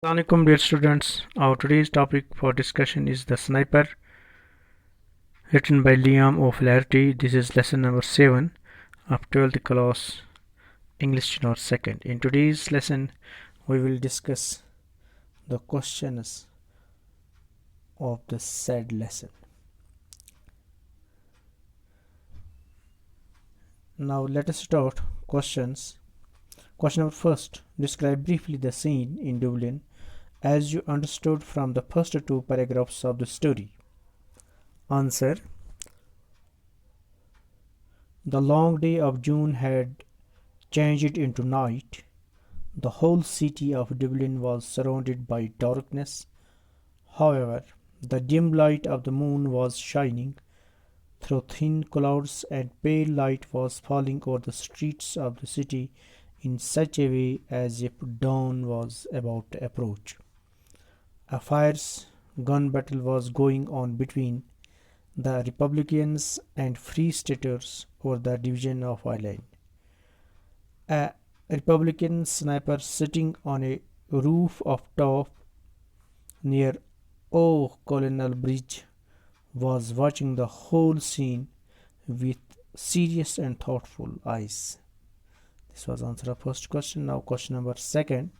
Assalamualaikum dear students. Our today's topic for discussion is The Sniper, written by Liam O'Flaherty. This is lesson number 7 of 12th class English Note 2nd. In today's lesson, we will discuss the questions of the said lesson. Now let us start questions. Question number first. Describe briefly the scene in Dublin as you understood from the first two paragraphs of the story. Answer. The long day of June had changed into night. The whole city of Dublin was surrounded by darkness. However, the dim light of the moon was shining through thin clouds, and pale light was falling over the streets of the city in such a way as if dawn was about to approach. A fierce gun battle was going on between the Republicans and Free Staters over the division of Ireland. A Republican sniper sitting on a roof of top near O'Connell Bridge was watching the whole scene with serious and thoughtful eyes. This was answer of first question. Now question number second.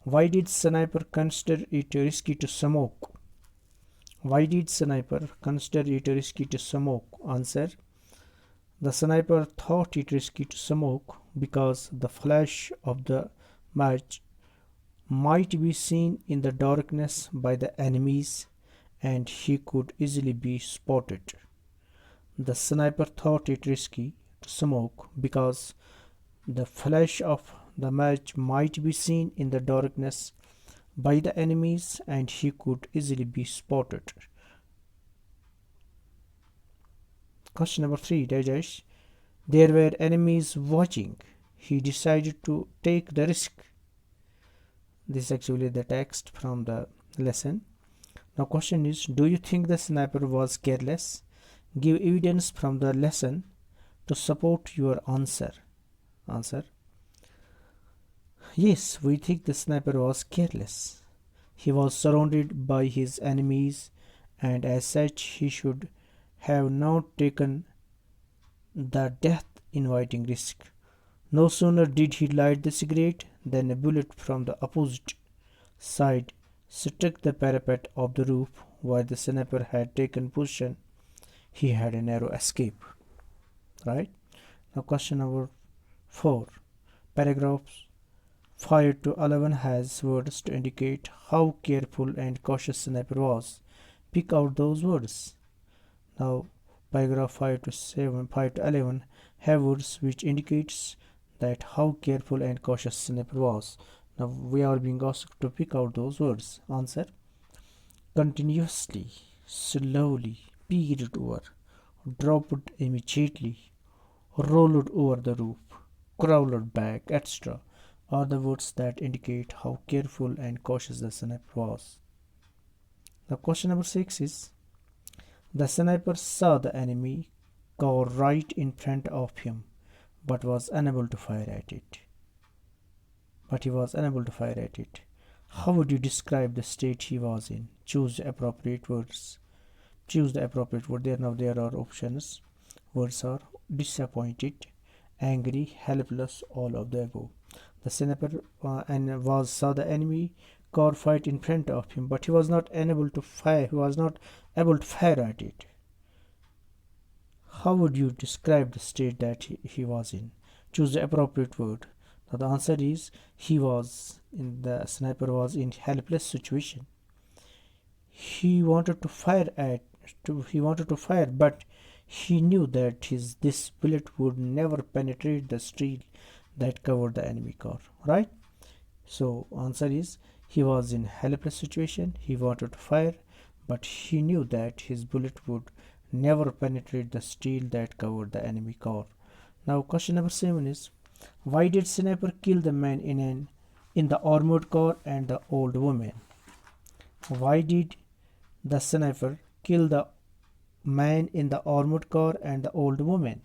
Why did sniper consider it risky to smoke? Why did sniper consider it risky to smoke? Answer. The sniper thought it risky to smoke because the flash of the match might be seen in the darkness by the enemies and he could easily be spotted. The sniper thought it risky to smoke because the flash of the match might be seen in the darkness by the enemies and he could easily be spotted. Question number 3, Rajesh. There were enemies watching. He decided to take the risk. This is actually the text from the lesson. Now question is, do you think the sniper was careless? Give evidence from the lesson to support your answer. Answer. Yes, we think the sniper was careless. He was surrounded by his enemies and as such he should have not taken the death-inviting risk. No sooner did he light the cigarette than a bullet from the opposite side struck the parapet of the roof where the sniper had taken position. He had a narrow escape. Right? Now question number 4. Paragraphs 5 to 11 has words to indicate how careful and cautious sniper was. Pick out those words. Now paragraph 5 to 11 have words which indicates that how careful and cautious sniper was. Now we are being asked to pick out those words. Answer. Continuously, slowly, peered over, dropped immediately, rolled over the roof, crawled back, etc. are the words that indicate how careful and cautious the sniper was. Now question number 6 is, the sniper saw the enemy car right in front of him but was unable to fire at it. How would you describe the state he was in? Choose the appropriate words. There are options. Words are disappointed, angry, helpless, all of the above. The sniper saw the enemy car fight in front of him, but he was not able to fire. He was not able to fire at it. How would you describe the state that he was in? Choose the appropriate word. Now the answer is the sniper was in helpless situation. He wanted to fire, but he knew that this bullet would never penetrate the steel that covered the enemy car. Right? So answer is, he was in helpless situation. He wanted to fire, but he knew that his bullet would never penetrate the steel that covered the enemy car. Now question number 7 is, why did sniper kill the man in the armored car and the old woman? Why did the sniper kill the man in the armored car and the old woman?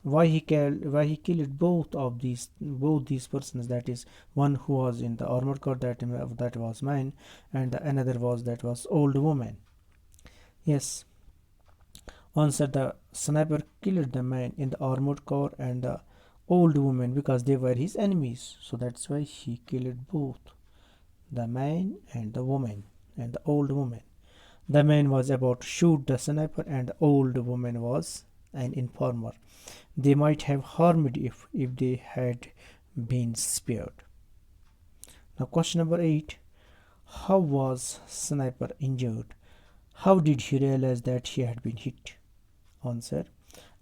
why he killed both these persons, that is one who was in the armored car, that was man, and the another was old woman. Yes, answer: the sniper killed the man in the armored car and the old woman because they were his enemies, so that's why he killed both the man and the woman and the old woman. The man was about to shoot the sniper and the old woman was an informer. They might have harmed if they had been spared. Now question number 8. How was sniper injured? How did he realize that he had been hit? Answer: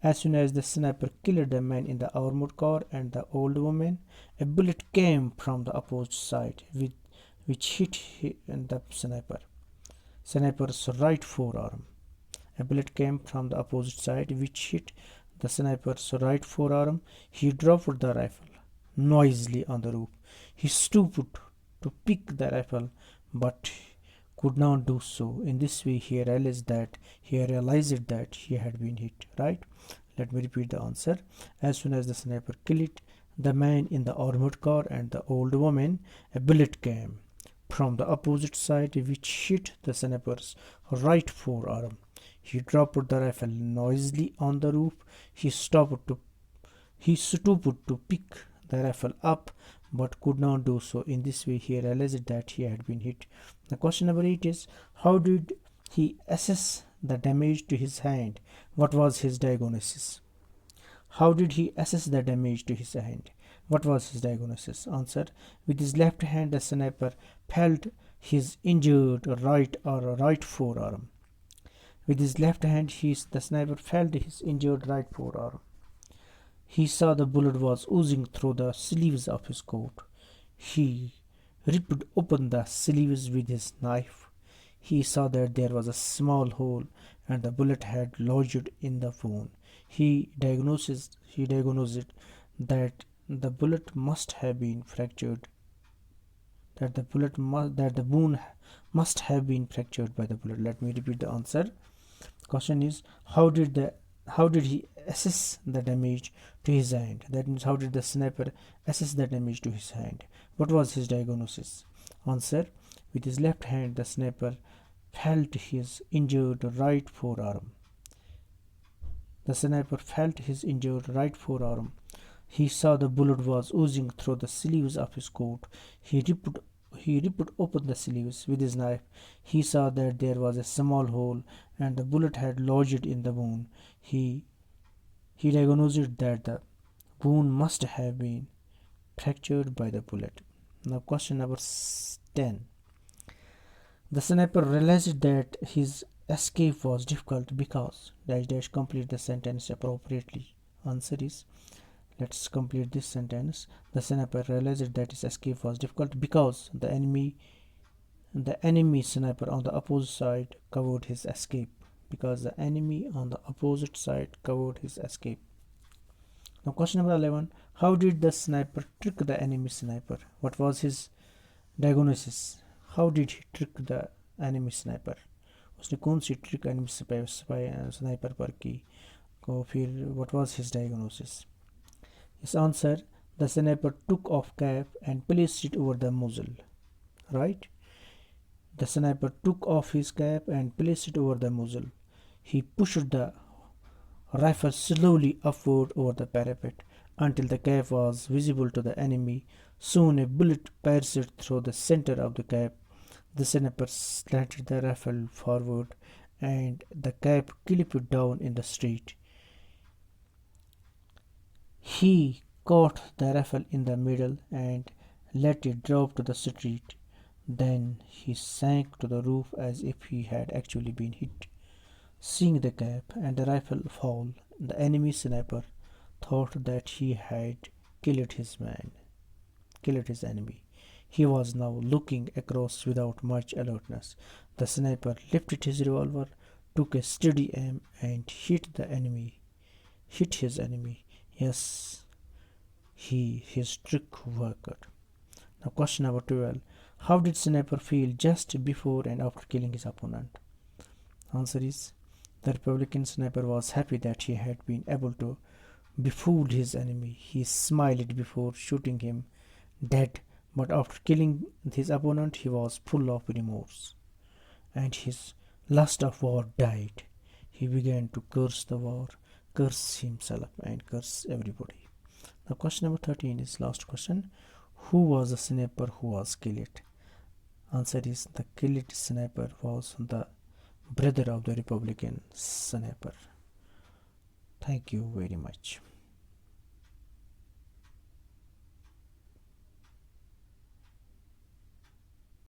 as soon as the sniper killed the man in the armored car and the old woman, a bullet came from the opposite side, which hit the sniper's right forearm. A bullet came from the opposite side, which hit the sniper's right forearm. He dropped the rifle noisily on the roof. He stooped to pick the rifle, but could not do so. In this way, he realized that he had been hit. Right? Let me repeat the answer. As soon as the sniper killed the man in the armored car and the old woman, a bullet came from the opposite side, which hit the sniper's right forearm. He dropped the rifle noisily on the roof. He stooped to pick the rifle up, but could not do so. In this way, he realized that he had been hit. The question number 8 is: how did he assess the damage to his hand? What was his diagnosis? How did he assess the damage to his hand? What was his diagnosis? Answer: with his left hand, the sniper felt his injured right forearm. With his left hand, the sniper felt his injured right forearm. He saw the bullet was oozing through the sleeves of his coat. He ripped open the sleeves with his knife. He saw that there was a small hole and the bullet had lodged in the wound. He diagnosed that the bullet must have been fractured. That the wound must have been fractured by the bullet. Let me repeat the answer. Question is: how did he assess the damage to his hand? That means, how did the sniper assess the damage to his hand? What was his diagnosis? Answer: with his left hand, the sniper felt his injured right forearm. The sniper felt his injured right forearm. He saw the bullet was oozing through the sleeves of his coat. He ripped open the sleeves with his knife. He saw that there was a small hole and the bullet had lodged in the wound. He diagnosed that the wound must have been fractured by the bullet. Now question number 10. The sniper realized that his escape was difficult because complete the sentence appropriately. Answer is: let's complete this sentence. The sniper realized that his escape was difficult because the enemy sniper on the opposite side covered his escape. Because the enemy on the opposite side covered his escape. Now question number 11. How did the sniper trick the enemy sniper? What was his diagnosis? How did he trick the enemy sniper? उसने कौन सी trick enemy sniper पर की को फिर what was his diagnosis? His answer: the sniper took off cap and placed it over the muzzle. Right? The sniper took off his cap and placed it over the muzzle. He pushed the rifle slowly upward over the parapet until the cap was visible to the enemy. Soon a bullet pierced through the center of the cap. The sniper slanted the rifle forward and the cap clipped down in the street. He caught the rifle in the middle and let it drop to the street. Then he sank to the roof as if he had actually been hit. Seeing the cap and the rifle fall, the enemy sniper thought that he had killed his enemy. He was now looking across without much alertness. The sniper lifted his revolver, took a steady aim, and hit his enemy. Yes, his trick worked. Now question number 12. How did sniper feel just before and after killing his opponent? Answer is: the Republican sniper was happy that he had been able to befooled his enemy. He smiled before shooting him dead, but after killing his opponent, he was full of remorse, and his lust of war died. He began to curse the war, curse himself, and curse everybody. Now, question number 13 is last question. Who was the sniper who was killed? Answer is the killed sniper was the brother of the Republican sniper. Thank you very much.